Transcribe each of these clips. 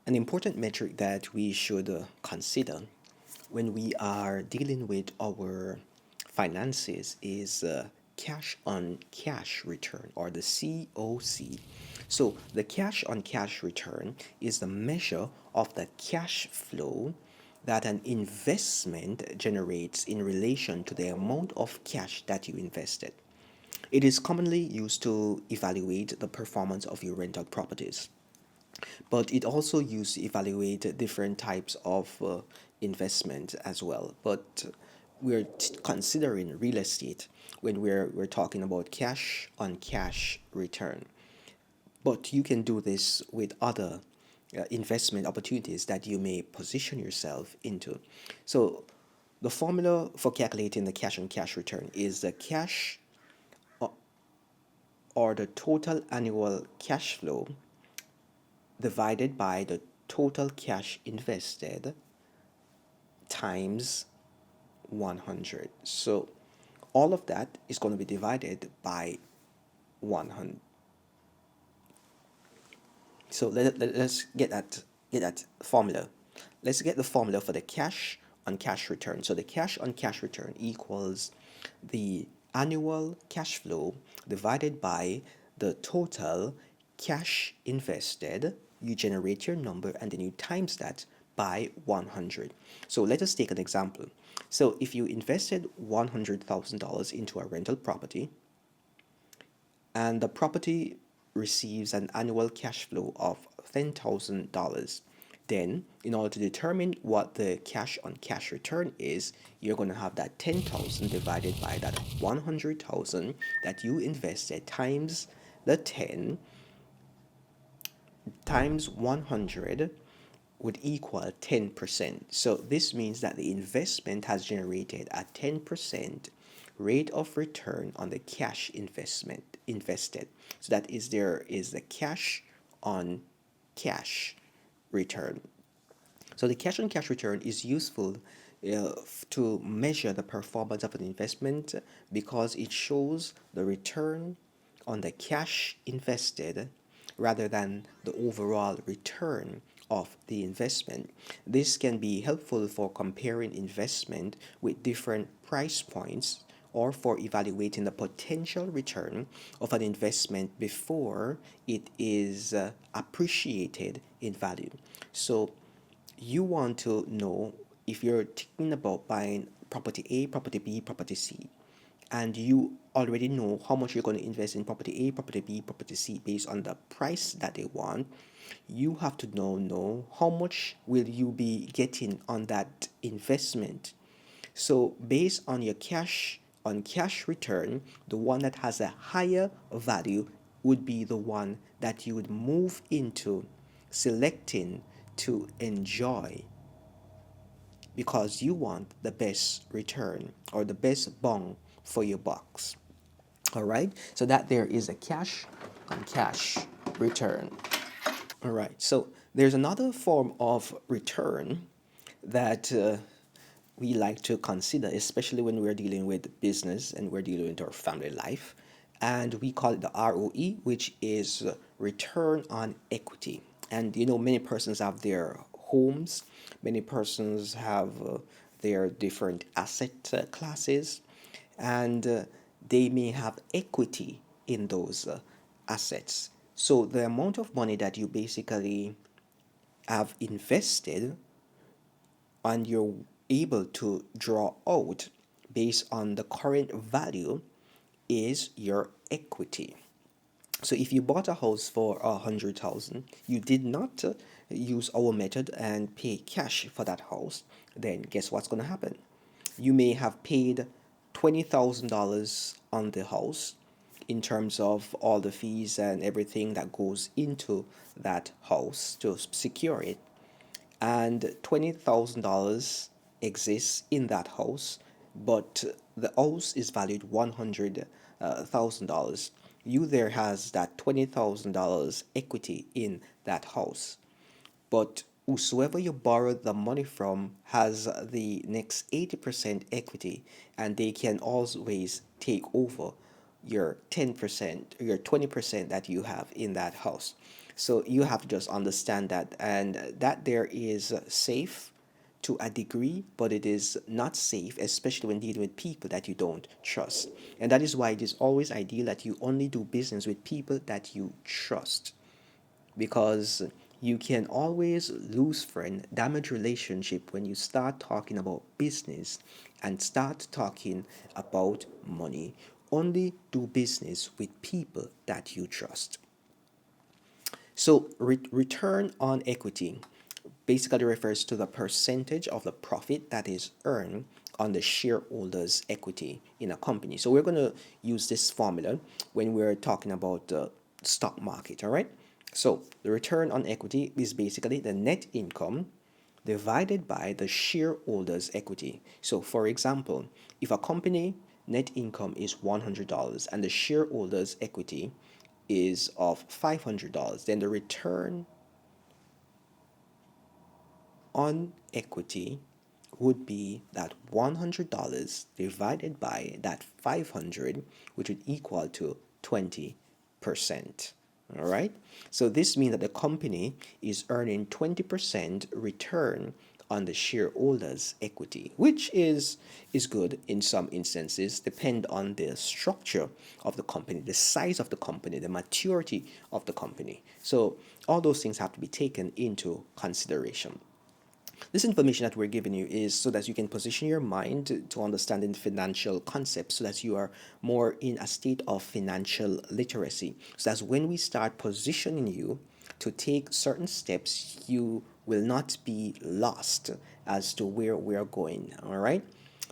An important metric that we should consider when we are dealing with our finances is cash on cash return, or the COC. So the cash on cash return is the measure of the cash flow that an investment generates in relation to the amount of cash that you invested. It is commonly used to evaluate the performance of your rental properties, but it also used to evaluate different types of investment as well. But we're considering real estate when we're talking about cash on cash return. But you can do this with other investment opportunities that you may position yourself into. So the formula for calculating the cash on cash return is the cash, or the total annual cash flow, divided by the total cash invested times 100. So all of that is going to be divided by 100. So let's get that formula. Let's get the formula for the cash on cash return. So the cash on cash return equals the annual cash flow divided by the total cash invested. You generate your number and then you times that by 100. So let us take an example. So if you invested $100,000 into a rental property, and the property receives an annual cash flow of $10,000. Then, in order to determine what the cash on cash return is, you're going to have that 10,000 divided by that 100,000 that you invested times the 10 times 100 would equal 10%. So this means that the investment has generated a 10% rate of return on the cash investment invested. So that is, there is the cash on cash return. So the cash on cash return is useful to measure the performance of an investment because it shows the return on the cash invested rather than the overall return of the investment. This can be helpful for comparing investment with different price points or for evaluating the potential return of an investment before it is appreciated in value. So you want to know, if you're thinking about buying property A, property B, property C, and you already know how much you're going to invest in property A, property B, property C based on the price that they want, you have to know how much will you be getting on that investment. So based on your cash on cash return, the one that has a higher value would be the one that you would move into selecting to enjoy, because you want the best return or the best bang for your bucks. All right, so that there is a cash on cash return. All right, so there's another form of return that we like to consider, especially when we're dealing with business and we're dealing with our family life. And we call it the ROE, which is return on equity. And many persons have their homes, many persons have their different asset classes, and they may have equity in those assets. So the amount of money that you basically have invested and you're able to draw out based on the current value is your equity. So if you bought a house for 100,000, you did not use our method and pay cash for that house, then guess what's going to happen? You may have paid $20,000 on the house in terms of all the fees and everything that goes into that house to secure it, and $20,000 exists in that house, but the house is valued $100,000. You there has that $20,000 equity in that house, but whosoever you borrowed the money from has the next 80% equity, and they can always take over your 10%, your 20% that you have in that house. So you have to just understand that, and that there is safe to a degree, but it is not safe, especially when dealing with people that you don't trust. And that is why it is always ideal that you only do business with people that you trust, because you can always lose friend, damage relationship when you start talking about business and start talking about money. Only do business with people that you trust. So return on equity basically refers to the percentage of the profit that is earned on the shareholders' equity in a company. So we're going to use this formula when we're talking about the stock market, all right? So the return on equity is basically the net income divided by the shareholders' equity. So for example, if a company net income is $100 and the shareholders' equity is of $500, then the return on equity would be that $100 divided by that 500, which would equal to 20%. All right. So this means that the company is earning 20% return on the shareholders' equity, which is good in some instances, depend on the structure of the company, the size of the company, the maturity of the company. So all those things have to be taken into consideration. This information that we're giving you is so that you can position your mind to understanding financial concepts, so that you are more in a state of financial literacy. So that's when we start positioning you to take certain steps, you will not be lost as to where we're going. All right.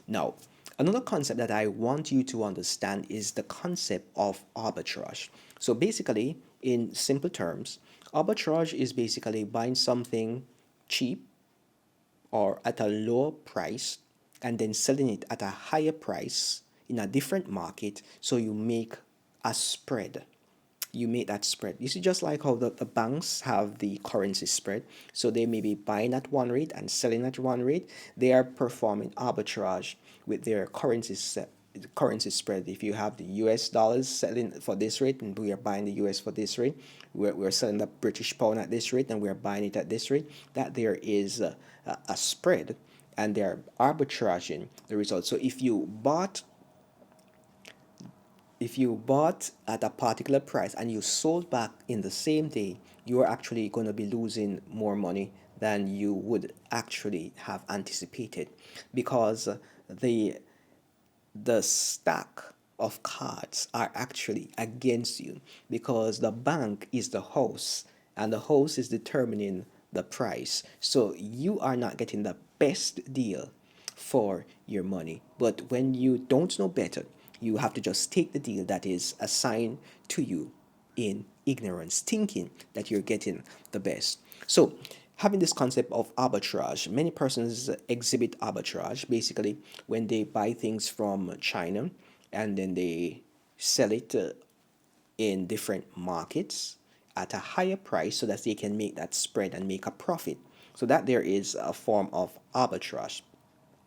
Now, another concept that I want you to understand is the concept of arbitrage. So basically, in simple terms, arbitrage is basically buying something cheap or at a lower price and then selling it at a higher price in a different market, so you make a spread. You make that spread. This is just like how the banks have the currency spread. So they may be buying at one rate and selling at one rate. They are performing arbitrage with their currency spread. If you have the US dollars selling for this rate and we are buying the US for this rate, we're selling the British pound at this rate and we're buying it at this rate, that there is a spread, and they're arbitraging the result. So if you bought at a particular price and you sold back in the same day, you are actually going to be losing more money than you would actually have anticipated, because the the stack of cards are actually against you, because the bank is the host and the host is determining the price. So you are not getting the best deal for your money. But when you don't know better, you have to just take the deal that is assigned to you in ignorance, thinking that you're getting the best. So, having this concept of arbitrage, many persons exhibit arbitrage basically when they buy things from China and then they sell it in different markets at a higher price so that they can make that spread and make a profit. So that there is a form of arbitrage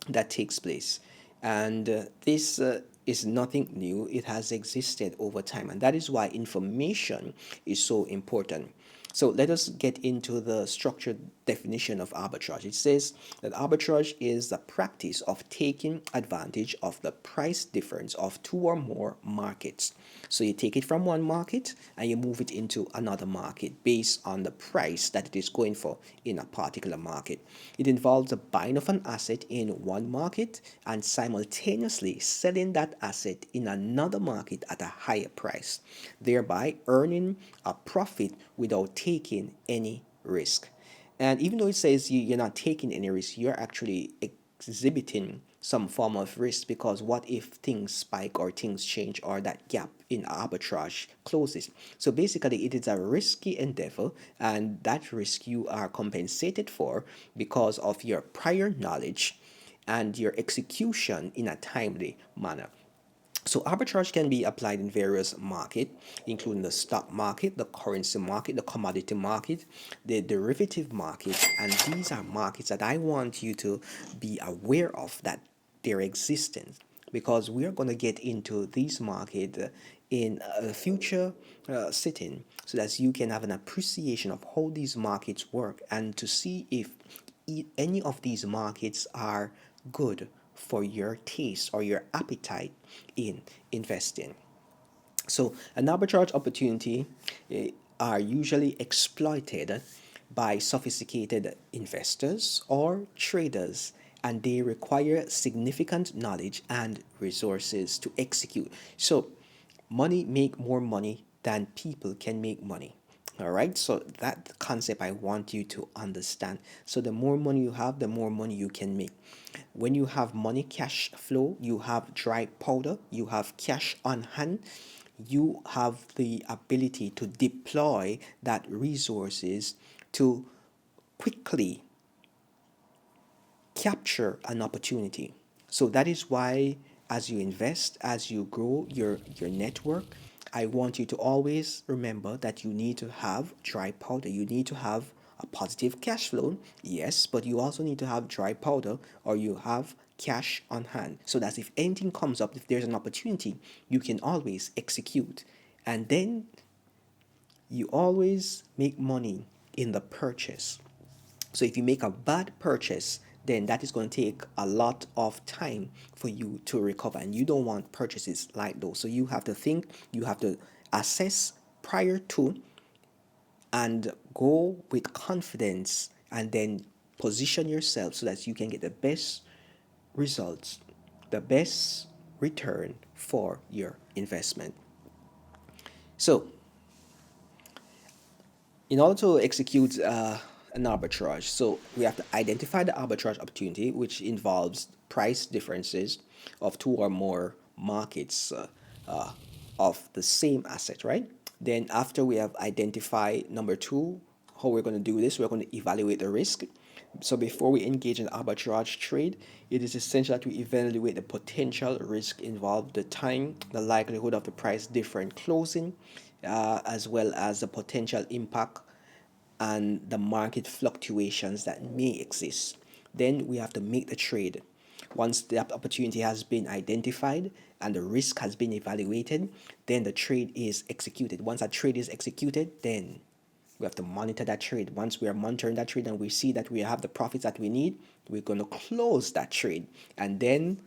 that takes place. And this is nothing new, it has existed over time. And that is why information is so important. So let us get into the structured definition of arbitrage. It says that arbitrage is the practice of taking advantage of the price difference of two or more markets. So you take it from one market and you move it into another market based on the price that it is going for in a particular market. It involves the buying of an asset in one market and simultaneously selling that asset in another market at a higher price, thereby earning a profit without taking any risk. And even though it says you're not taking any risk, you're actually exhibiting some form of risk, because what if things spike or things change or that gap in arbitrage closes? So basically, it is a risky endeavor, and that risk you are compensated for because of your prior knowledge and your execution in a timely manner. So arbitrage can be applied in various markets, including the stock market, the currency market, the commodity market, the derivative market, and these are markets that I want you to be aware of that their existence, because we are going to get into these markets in a future sitting so that you can have an appreciation of how these markets work and to see if any of these markets are good for your taste or your appetite in investing. So, an arbitrage opportunity are usually exploited by sophisticated investors or traders, and they require significant knowledge and resources to execute. So, money make more money than people can make money. All right, so that concept I want you to understand. So the more money you have, the more money you can make. When you have money cash flow, you have dry powder, you have cash on hand, you have the ability to deploy that resources to quickly capture an opportunity. So that is why as you invest, as you grow your network, I want you to always remember that you need to have dry powder. You need to have a positive cash flow, yes, but you also need to have dry powder or you have cash on hand so that if anything comes up, if there's an opportunity, you can always execute. And then you always make money in the purchase. So if you make a bad purchase, then that is going to take a lot of time for you to recover. And you don't want purchases like those. So you have to think, you have to assess prior to and go with confidence and then position yourself so that you can get the best results, the best return for your investment. So in order to execute an arbitrage, so we have to identify the arbitrage opportunity, which involves price differences of two or more markets uh, of the same asset, right? Then after we have identified number two, how we're going to do this, we're going to evaluate the risk. So before we engage in arbitrage trade, it is essential that we evaluate the potential risk involved, the time, the likelihood of the price different closing, as well as the potential impact and the market fluctuations that may exist. Then we have to make the trade. Once the opportunity has been identified and the risk has been evaluated, then the trade is executed. Once that trade is executed, then we have to monitor that trade. Once we are monitoring that trade and we see that we have the profits that we need, we're going to close that trade. And then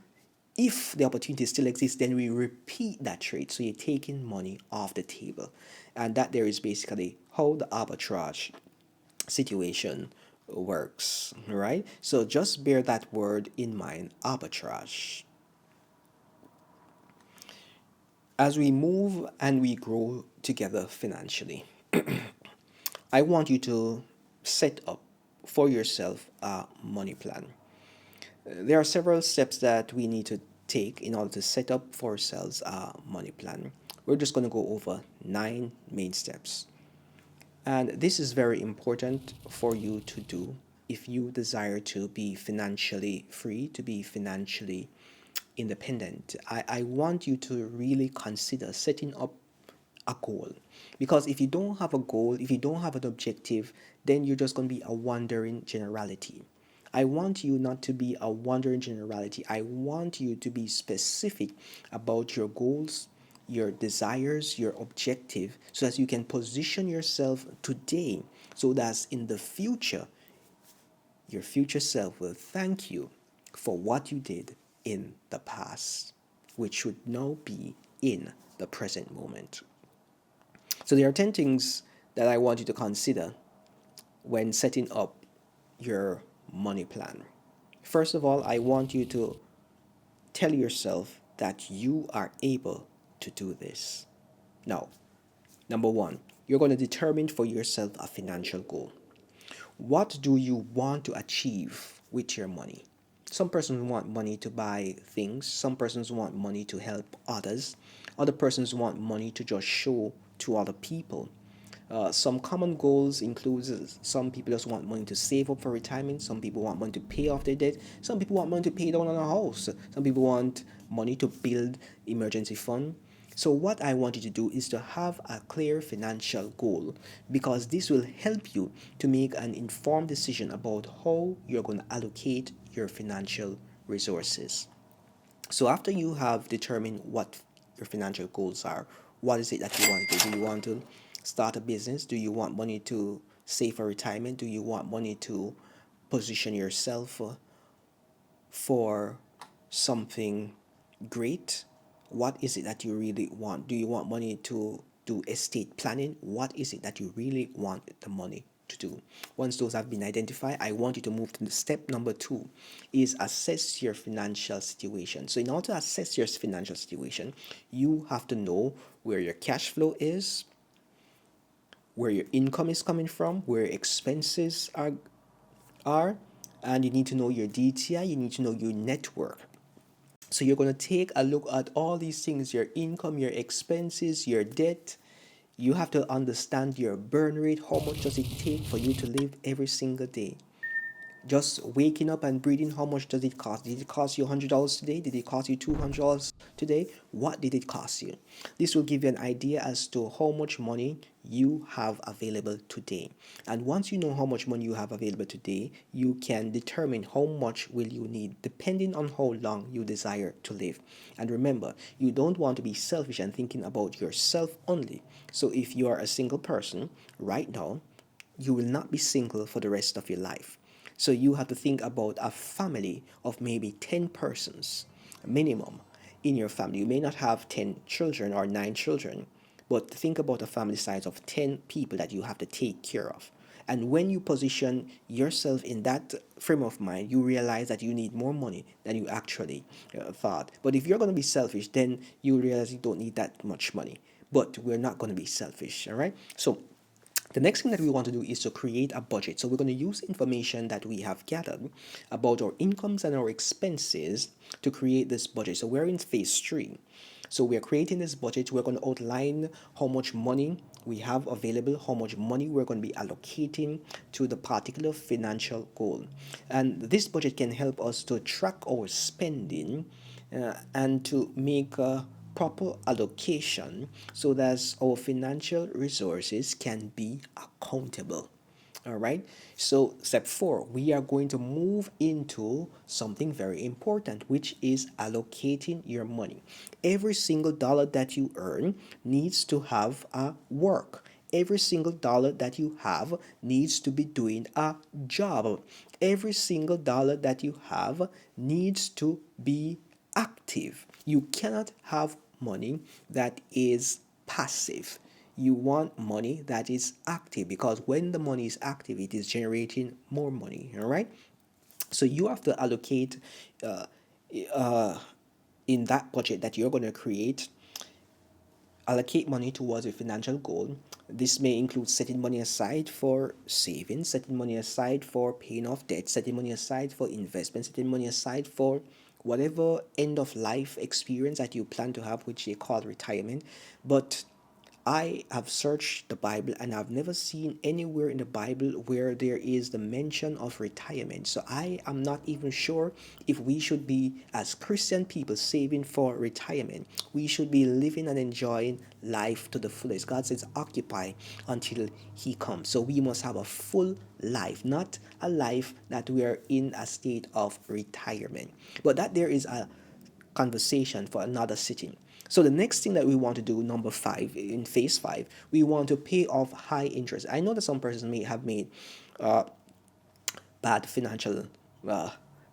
if the opportunity still exists, then we repeat that trade. So you're taking money off the table. And that there is basically how the arbitrage situation works, right? So just bear that word in mind, arbitrage. As we move and we grow together financially, I want you to set up for yourself a money plan. There are several steps that we need to take in order to set up for ourselves a money plan. We're just going to go over 9 main steps. And this is very important for you to do if you desire to be financially free, to be financially independent. I want you to really consider setting up a goal. Because if you don't have a goal, if you don't have an objective, then you're just going to be a wandering generality. I want you not to be a wandering generality. I want you to be specific about your goals, your desires, your objective, so that you can position yourself today so that in the future, your future self will thank you for what you did in the past, which should now be in the present moment. So there are 10 things that I want you to consider when setting up your money plan. First of all, I want you to tell yourself that you are able to do this. Now, number one, you're going to determine for yourself a financial goal. What do you want to achieve with your money? Some persons want money to buy things, some persons want money to help others, other persons want money to just show to other people. Some common goals include some people just want money to save up for retirement, some people want money to pay off their debt, some people want money to pay down on a house, some people want money to build emergency fund. So what I want you to do is to have a clear financial goal because this will help you to make an informed decision about how you're going to allocate your financial resources. So after you have determined what your financial goals are, What is it that you want to do? Do you want to start a business? Do you want money to save for retirement? Do you want money to position yourself for something great? What is it that you really want? Do you want money to do estate planning? What is it that you really want the money to do? Once those have been identified, I want you to move to the step number two, is assess your financial situation. So in order to assess your financial situation, you have to know where your cash flow is, where your income is coming from, where your expenses are, and you need to know your DTI, you need to know your network. So you're going to take a look at all these things, your income, your expenses, your debt. You have to understand your burn rate. How much does it take for you to live every single day? Just waking up and breathing, how much does it cost? Did it cost you $100 today? Did it cost you $200 today? What did it cost you? This will give you an idea as to how much money you have available today. And once you know how much money you have available today, you can determine how much will you need depending on how long you desire to live. And remember, you don't want to be selfish and thinking about yourself only. So if you are a single person right now, you will not be single for the rest of your life. So you have to think about a family of maybe 10 persons minimum in your family. You may not have 10 children or 9 children, but think about a family size of 10 people that you have to take care of. And when you position yourself in that frame of mind, you realize that you need more money than you actually thought. But if you're going to be selfish, then you realize you don't need that much money. But we're not going to be selfish, all right? So the next thing that we want to do is to create a budget. So we're going to use information that we have gathered about our incomes and our expenses to create this budget. So we're in phase three. So we're creating this budget. We're going to outline how much money we have available, how much money we're going to be allocating to the particular financial goal. And this budget can help us to track our spending and to make a proper allocation so that our financial resources can be accountable. All right. So, step four, we are going to move into something very important, which is allocating your money. Every single dollar that you earn needs to have a work. Every single dollar that you have needs to be doing a job. Every single dollar that you have needs to be active. You cannot have money that is passive. You want money that is active, because when the money is active, it is generating more money. All right. So you have to allocate uh, uh, in that budget that you're going to create, allocate money towards a financial goal. This may include setting money aside for savings, setting money aside for paying off debt, setting money aside for investment, setting money aside for whatever end of life experience that you plan to have, which they call retirement. But I have searched the Bible and I've never seen anywhere in the Bible where there is the mention of retirement. So I am not even sure if we should be, as Christian people, saving for retirement. We should be living and enjoying life to the fullest. God says, occupy until He comes. So we must have a full life, not a life that we are in a state of retirement. But that there is a conversation for another sitting. So the next thing that we want to do, number five, in phase five, we want to pay off high interest. I know that some persons may have made bad financial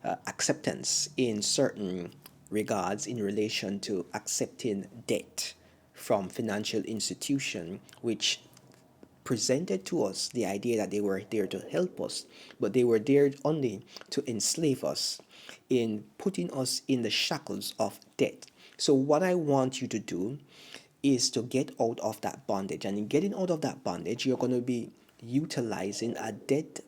acceptance in certain regards in relation to accepting debt from financial institution, which presented to us the idea that they were there to help us, but they were there only to enslave us in putting us in the shackles of debt. So, what I want you to do is to get out of that bondage. And in getting out of that bondage, you're going to be utilizing a debt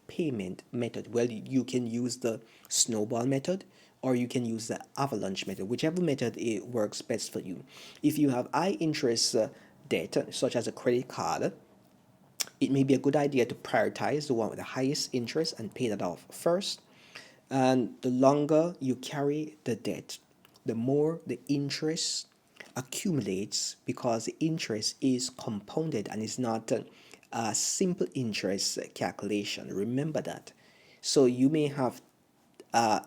payment method. Well, you can use the snowball method or you can use the avalanche method, whichever method it works best for you. If you have high interest debt, such as a credit card, it may be a good idea to prioritize the one with the highest interest and pay that off first. And the longer you carry the debt, the more the interest accumulates, because the interest is compounded and is not a simple interest calculation. Remember that. So you may have an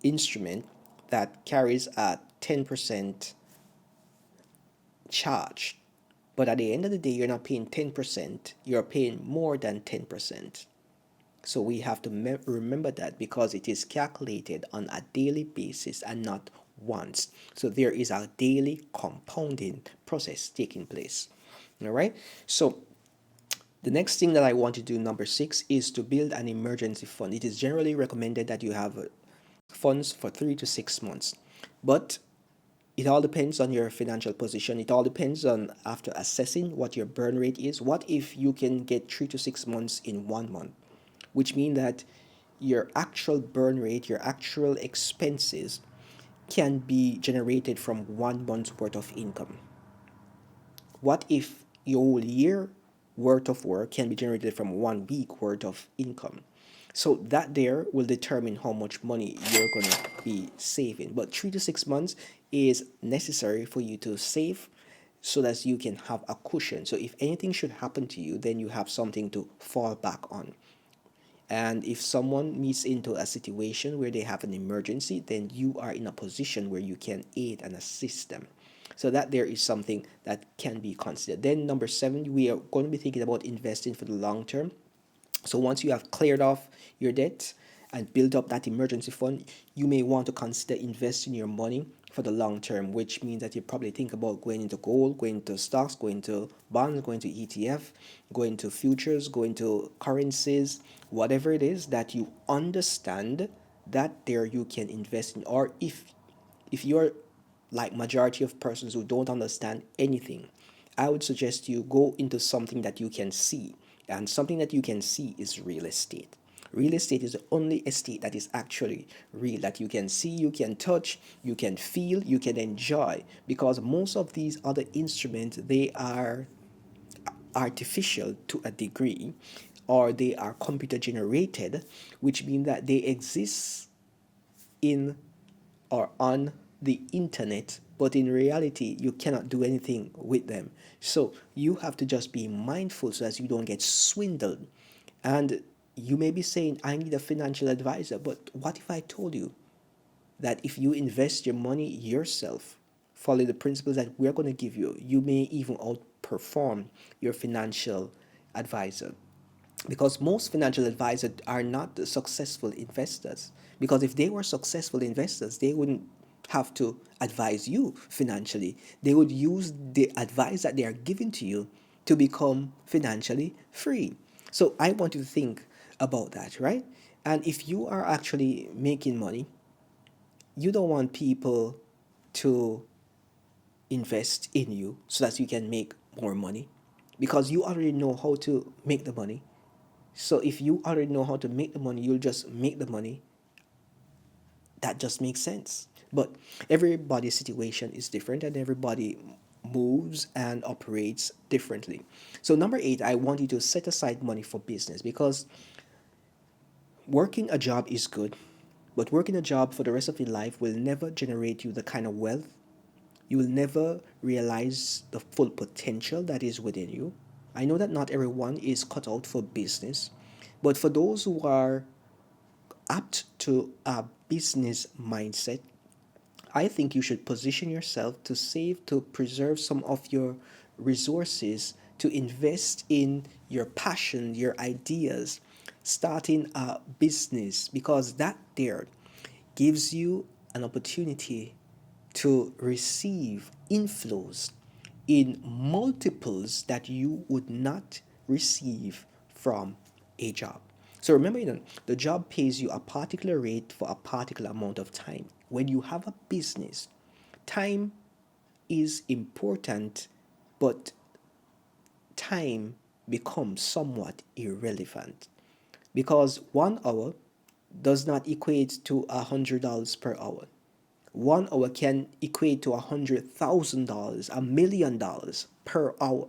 instrument that carries a 10% charged. But at the end of the day, you're not paying 10%, you're paying more than 10%. So we have to remember that, because it is calculated on a daily basis and not once. So there is a daily compounding process taking place. All right. So the next thing that I want to do, number 6, is to build an emergency fund. It is generally recommended that you have funds for 3 to 6 months, but it all depends on your financial position. It all depends on, after assessing what your burn rate is, what if you can get 3 to 6 months in 1 month, which means that your actual burn rate, your actual expenses can be generated from 1 month's worth of income. What if your whole year worth of work can be generated from 1 week worth of income? So that there will determine how much money you're going to be saving. But 3 to 6 months is necessary for you to save so that you can have a cushion. So if anything should happen to you, then you have something to fall back on. And if someone meets into a situation where they have an emergency, then you are in a position where you can aid and assist them. So that there is something that can be considered. Then number 7, we are going to be thinking about investing for the long term. So once you have cleared off your debt and build up that emergency fund, you may want to consider investing your money for the long term, which means that you probably think about going into gold, going into stocks, going to bonds, going to ETF, going to futures, going to currencies, whatever it is that you understand that there you can invest in. Or if you're like majority of persons who don't understand anything, I would suggest you go into something that you can see. And something that you can see is real estate. Real estate is the only estate that is actually real, that you can see, you can touch, you can feel, you can enjoy. Because most of these other instruments, they are artificial to a degree, or they are computer generated, which means that they exist in or on the internet, but in reality you cannot do anything with them. So you have to just be mindful so as you don't get swindled. And you may be saying, I need a financial advisor, but what if I told you that if you invest your money yourself, follow the principles that we're going to give you, you may even outperform your financial advisor? Because most financial advisors are not successful investors. Because if they were successful investors, they wouldn't have to advise you financially. They would use the advice that they are giving to you to become financially free. So I want you to think about that, right? And if you are actually making money, you don't want people to invest in you so that you can make more money, because you already know how to make the money. So if you already know how to make the money, you'll just make the money. That just makes sense. But everybody's situation is different, and everybody moves and operates differently. So number 8, I want you to set aside money for business, because working a job is good, but working a job for the rest of your life will never generate you the kind of wealth. You will never realize the full potential that is within you. I know that not everyone is cut out for business, but for those who are apt to a business mindset, I think you should position yourself to save, to preserve some of your resources, to invest in your passion, your ideas, starting a business, because that there gives you an opportunity to receive inflows in multiples that you would not receive from a job. So remember, the job pays you a particular rate for a particular amount of time. When you have a business, time is important, but time becomes somewhat irrelevant, because 1 hour does not equate to $100 per hour. 1 hour can equate to $100,000, $1,000,000 per hour.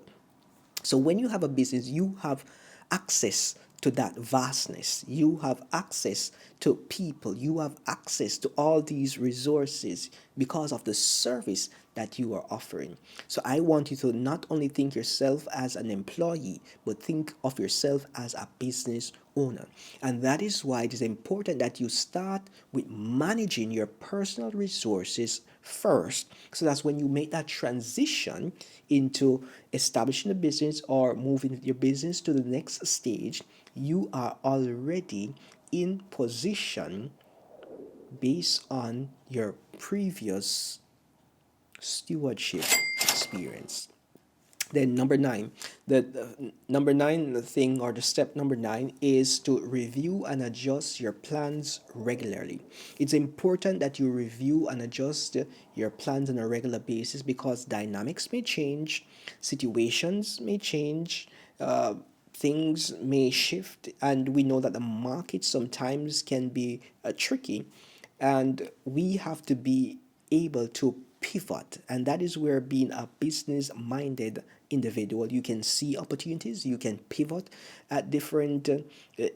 So when you have a business, you have access to that vastness. You have access to people. You have access to all these resources because of the service that you are offering. So I want you to not only think yourself as an employee, but think of yourself as a business owner. And that is why it is important that you start with managing your personal resources first. So that's when you make that transition into establishing a business or moving your business to the next stage, you are already in position based on your previous stewardship experience. Then number nine, the number nine thing, or the step number nine, is to review and adjust your plans regularly. It's important that you review and adjust your plans on a regular basis because dynamics may change, situations may change, things may shift, and we know that the market sometimes can be tricky, and we have to be able to pivot. And that is where, being a business minded individual, you can see opportunities, you can pivot at different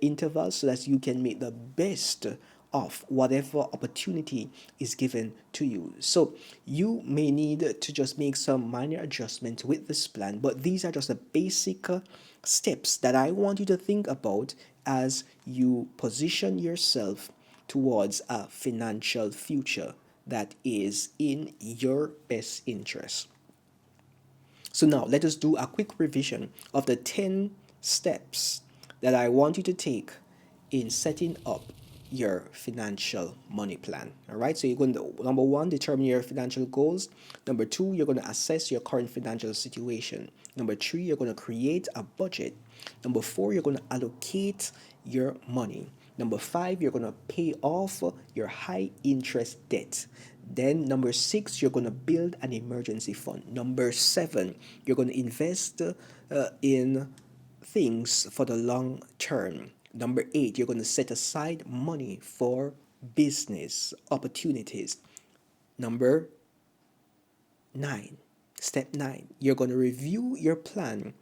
intervals so that you can make the best of whatever opportunity is given to you. So you may need to just make some minor adjustments with this plan, but these are just the basic steps that I want you to think about as you position yourself towards a financial future that is in your best interest. So now let us do a quick revision of the 10 steps that I want you to take in setting up your financial money plan. All right, so you're going to, number one, determine your financial goals. Number two, you're going to assess your current financial situation. Number three, you're going to create a budget. Number four, you're going to allocate your money. Number five, you're going to pay off your high interest debt. Then number six, you're going to build an emergency fund. Number seven, you're going to invest in things for the long term. Number eight, you're going to set aside money for business opportunities. Number nine, step nine, you're going to review your plan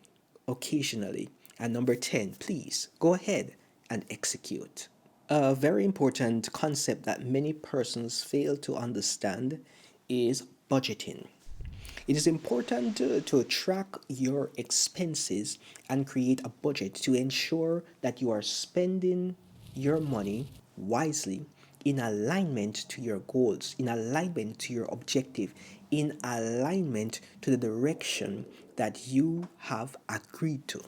occasionally. And number 10, please go ahead and execute. A very important concept that many persons fail to understand is budgeting. It is important to track your expenses and create a budget to ensure that you are spending your money wisely, in alignment to your goals, in alignment to your objective, in alignment to the direction that you have agreed to.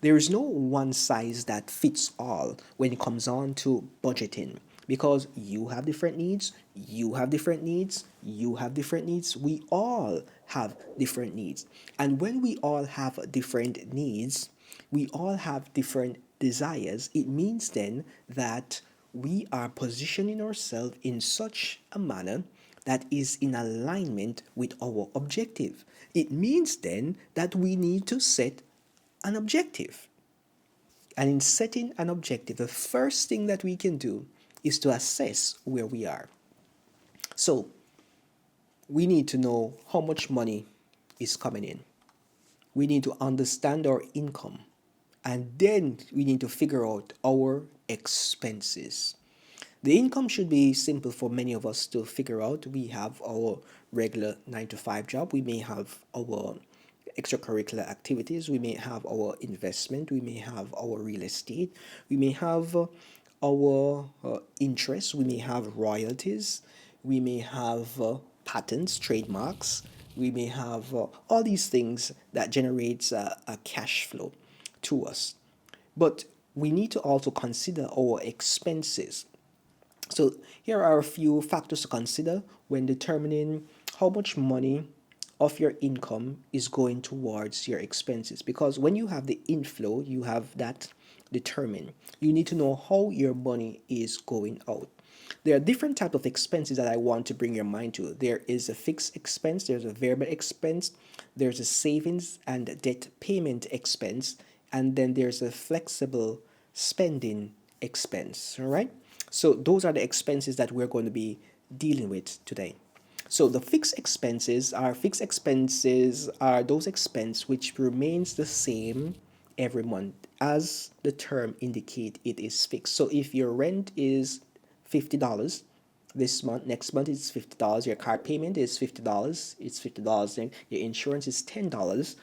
There is no one size that fits all when it comes on to budgeting, because you have different needs, you have different needs, you have different needs, we all have different needs. And when we all have different needs, we all have different desires, it means then that we are positioning ourselves in such a manner that is in alignment with our objective. It means then that we need to set an objective. And in setting an objective, the first thing that we can do is to assess where we are. So we need to know how much money is coming in. We need to understand our income. And then we need to figure out our expenses. The income should be simple for many of us to figure out. We have our regular 9 to 5 job. We may have our extracurricular activities. We may have our investment. We may have our real estate. We may have our interests. We may have royalties. We may have patents, trademarks. We may have all these things that generates a cash flow to us. But we need to also consider our expenses. So here are a few factors to consider when determining how much money of your income is going towards your expenses. Because when you have the inflow, you have that determined. You need to know how your money is going out. There are different types of expenses that I want to bring your mind to. There is a fixed expense, there's a variable expense, there's a savings and debt payment expense, and then there's a flexible spending expense. All right. So those are the expenses that we're going to be dealing with today. So the fixed expenses are those expenses which remains the same every month. As the term indicate, it is fixed. So if your rent is $50 this month, next month it's $50, your car payment is $50, it's $50, then your insurance is $10,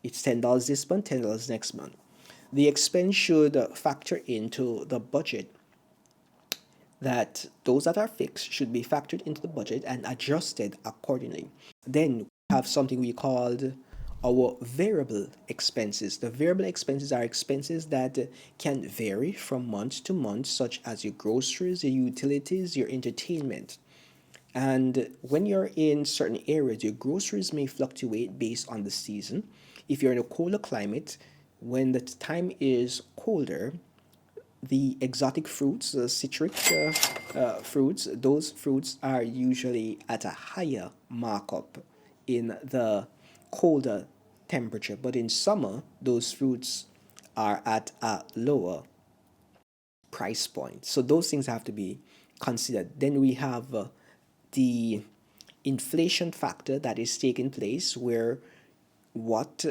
it's $10 this month, $10 next month. The expense should factor into the budget, that those that are fixed should be factored into the budget and adjusted accordingly. Then we have something we called our variable expenses. The variable expenses are expenses that can vary from month to month, such as your groceries, your utilities, your entertainment. And when you're in certain areas, your groceries may fluctuate based on the season. If you're in a colder climate, when the time is colder, the exotic fruits, the citric fruits, those fruits are usually at a higher markup in the colder temperature. But in summer, those fruits are at a lower price point. So those things have to be considered. Then we have the inflation factor that is taking place, where what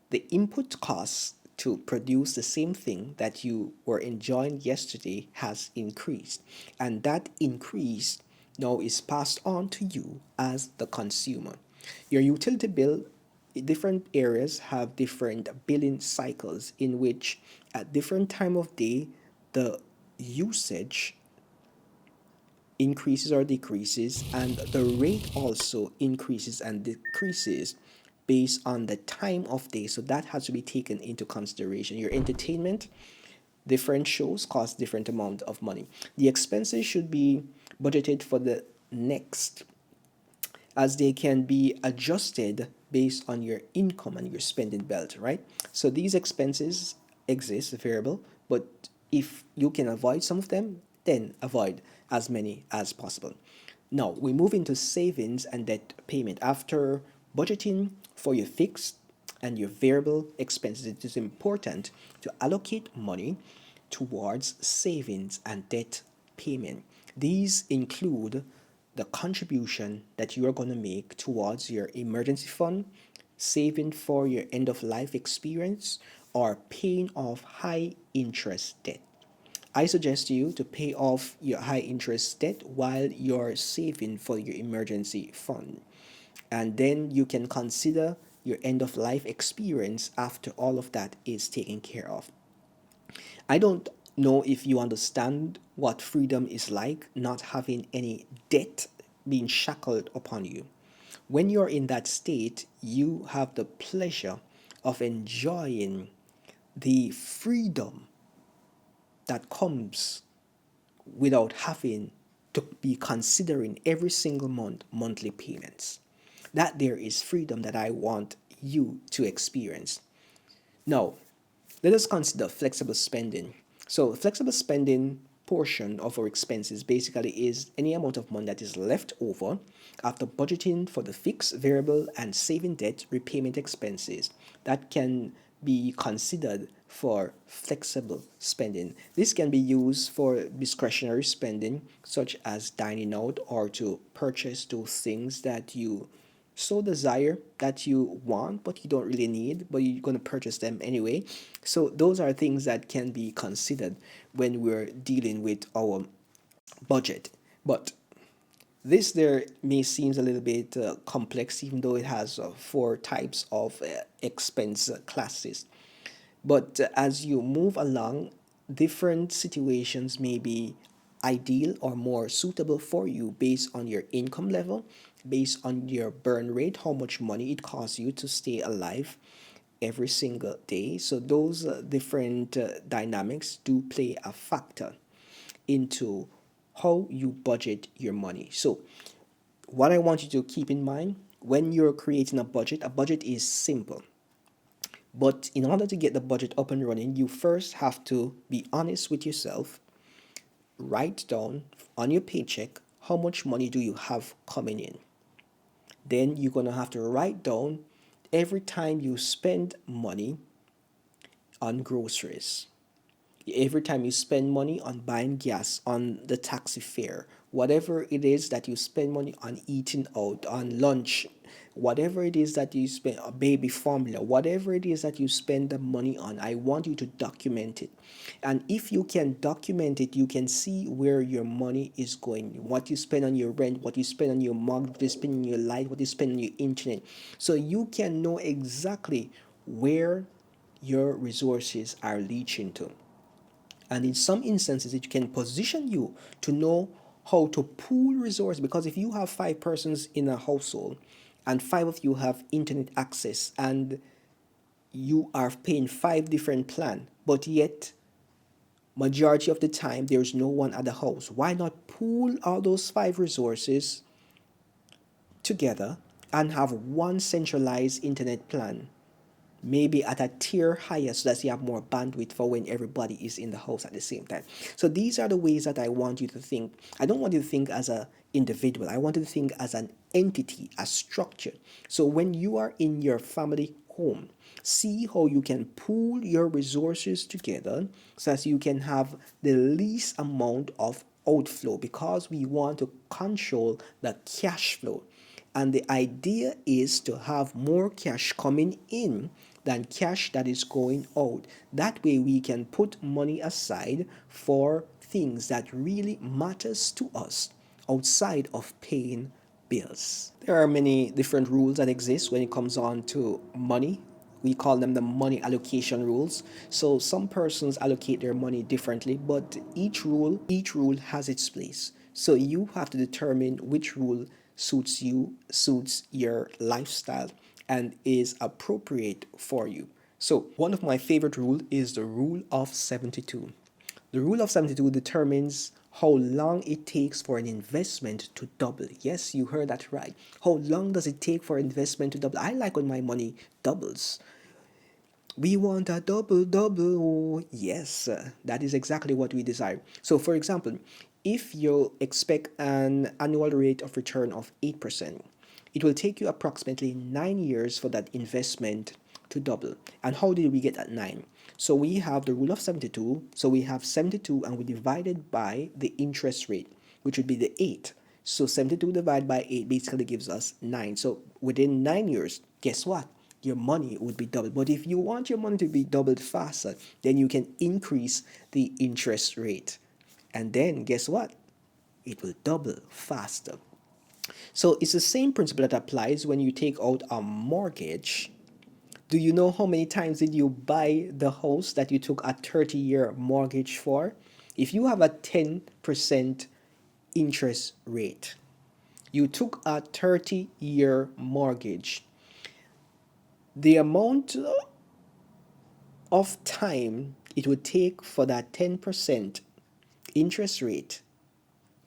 the input costs to produce the same thing that you were enjoying yesterday has increased. And that increase now is passed on to you as the consumer. Your utility bill, different areas have different billing cycles in which at different time of day the usage increases or decreases, and the rate also increases and decreases based on the time of day. So that has to be taken into consideration. Your entertainment, different shows cost different amount of money. The expenses should be budgeted for the next, as they can be adjusted based on your income and your spending belt, right? So these expenses exist, variable, but if you can avoid some of them, then avoid as many as possible. Now we move into savings and debt payment. After budgeting for your fixed and your variable expenses, it is important to allocate money towards savings and debt payment. These include the contribution that you are going to make towards your emergency fund, saving for your end of life experience, or paying off high interest debt. I suggest you to pay off your high interest debt while you're saving for your emergency fund. And then you can consider your end of life experience after all of that is taken care of. I don't know if you understand what freedom is like, not having any debt being shackled upon you. When you're in that state, you have the pleasure of enjoying the freedom that comes without having to be considering every single month monthly payments. That there is freedom that I want you to experience. Now, let us consider flexible spending. So, flexible spending portion of our expenses basically is any amount of money that is left over after budgeting for the fixed, variable, and saving debt repayment expenses that can be considered for flexible spending. This can be used for discretionary spending, such as dining out or to purchase those things that you so desire, that you want but you don't really need, but you're going to purchase them anyway. So those are things that can be considered when we're dealing with our budget. But this there may seems a little bit complex, even though it has four types of expense classes. But as you move along, different situations may be ideal or more suitable for you based on your income level, based on your burn rate, how much money it costs you to stay alive every single day. So those different dynamics do play a factor into how you budget your money. So what I want you to keep in mind when you're creating a budget is simple. But in order to get the budget up and running, you first have to be honest with yourself. Write down on your paycheck how much money do you have coming in. Then you're going to have to write down every time you spend money on groceries, every time you spend money on buying gas, on the taxi fare, whatever it is that you spend money on eating out, on lunch, whatever it is that you spend, a baby formula, whatever it is that you spend the money on, I want you to document it. And if you can document it, you can see where your money is going, what you spend on your rent, what you spend on your mortgage, what you spend on your light, what you spend on your internet. So you can know exactly where your resources are leaching to. And in some instances, it can position you to know how to pool resources. Because if you have 5 persons in a household and 5 of you have internet access and you are paying 5 different plans, but yet majority of the time there's no one at the house, why not pool all those 5 resources together and have one centralized internet plan, maybe at a tier higher, so that you have more bandwidth for when everybody is in the house at the same time. So these are the ways that I want you to think. I don't want you to think as an individual. I want you to think as an entity, a structure. So when you are in your family home, see how you can pool your resources together so that you can have the least amount of outflow, because we want to control the cash flow. And the idea is to have more cash coming in than cash that is going out. That way we can put money aside for things that really matters to us outside of paying bills. There are many different rules that exist when it comes on to money. We call them the money allocation rules. So some persons allocate their money differently, but each rule has its place. So you have to determine which rule suits you, suits your lifestyle, and is appropriate for you. So one of my favorite rules is the rule of 72. The rule of 72 determines how long it takes for an investment to double. Yes, you heard that right. How long does it take for investment to double? I like when my money doubles. We want a double double. Yes, that is exactly what we desire. So, for example, if you expect an annual rate of return of 8%, it will take you approximately 9 years for that investment to double. And how did we get that 9? So we have the rule of 72. So we have 72 and we divided by the interest rate, which would be the 8. So 72 divided by 8 basically gives us 9. So within 9 years, guess what? Your money would be doubled. But if you want your money to be doubled faster, then you can increase the interest rate. And then guess what? It will double faster. So it's the same principle that applies when you take out a mortgage. Do you know how many times did you buy the house that you took a 30-year mortgage for? If you have a 10% interest rate, you took a 30-year mortgage, the amount of time it would take for that 10% interest rate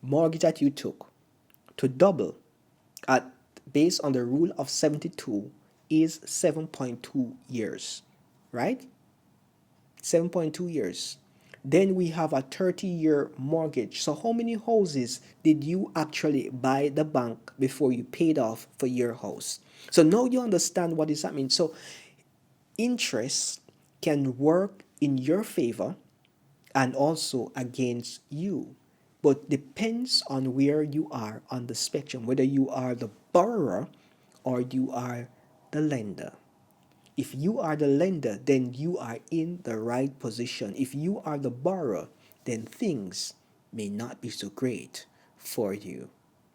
mortgage that you took to double at based on the rule of 72 is 7.2 years, right? 7.2 years. Then we have a 30-year mortgage. So how many houses did you actually buy the bank before you paid off for your house? So now you understand what does that mean. So interest can work in your favor and also against you, but depends on where you are on the spectrum, whether you are the borrower or you are the lender. If you are the lender, then you are in the right position. If you are the borrower, then things may not be so great for you.